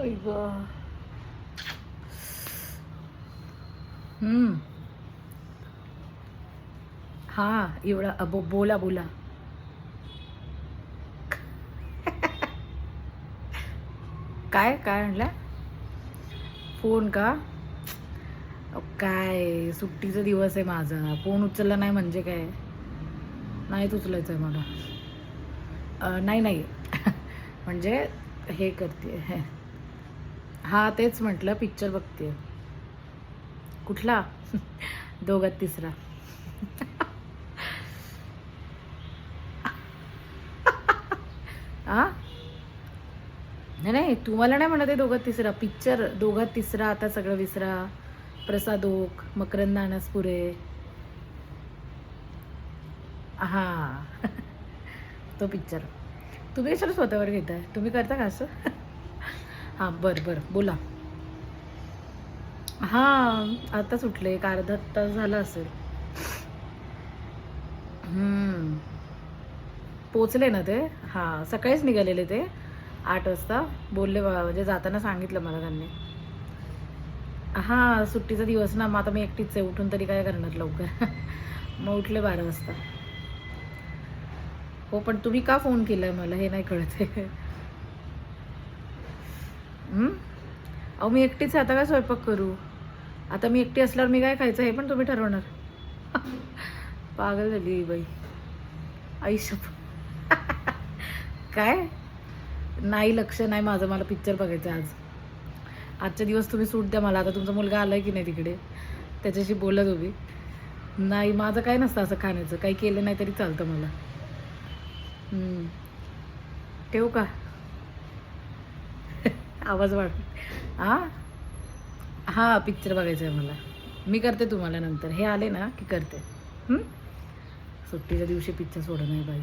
आई गं. हा एवढा बोला बोला. काय काय म्हणलं? फोन का? काय सुट्टीचा दिवस आहे माझा, फोन उचलला नाही म्हणजे काय? नाहीच उचलायचं आहे मला. नाही नाही. म्हणजे हे करते. हा तेच म्हटलं, पिक्चर बघते. कुठला? दोघात तिसरा. आ नाही नाही, तुम्हाला नाही म्हणत आहे दोघात तिसरा पिक्चर. दोघात तिसरा, आता सगळं विसरा, प्रसाद ओक, मकरंद अनासपुरे. हा. तो पिक्चर. तुम्ही कशाला स्वतःवर घेताय? तुम्ही करता का असं? हां बरं बरं बोला. हां आता सुटले, एक अर्धा तास झाला असेल. पोचले ना ते. हां सकाळीच निघालेले ते 8 वाजता. बोलले म्हणजे जाताना सांगितलं मला त्यांनी. हां सुट्टीचा दिवस ना, मग आता मी एकटीच आहे, उठून तरी काय करणार लवकर. मग उठले 12 वाजता. हो पण तुम्ही का फोन केलाय मला हे नाही कळत आहे. अहो मी एकटीच आहे, आता काय स्वयंपाक करू? आता मी एकटी असल्यावर मी काय खायचं हे पण तुम्ही ठरवणार? पागल झाली बाई. आयुष्य. काय नाही, लक्ष नाही माझं, मला पिक्चर बघायचं आज. आजचा दिवस तुम्ही सूट द्या मला. आता तुमचा मुलगा आलाय की नाही तिकडे, त्याच्याशी बोलत उभी. नाही माझं काय नसतं असं खाण्याचं, काही केलं नाही तरी चालतं मला. ठेवू का? आवाज वाढ. हां हां पिक्चर बघायचं आहे मला. मी करते तुम्हाला नंतर, हे आले ना की करते. सुट्टीच्या दिवशी पिक्चर सोडत नाही बाई.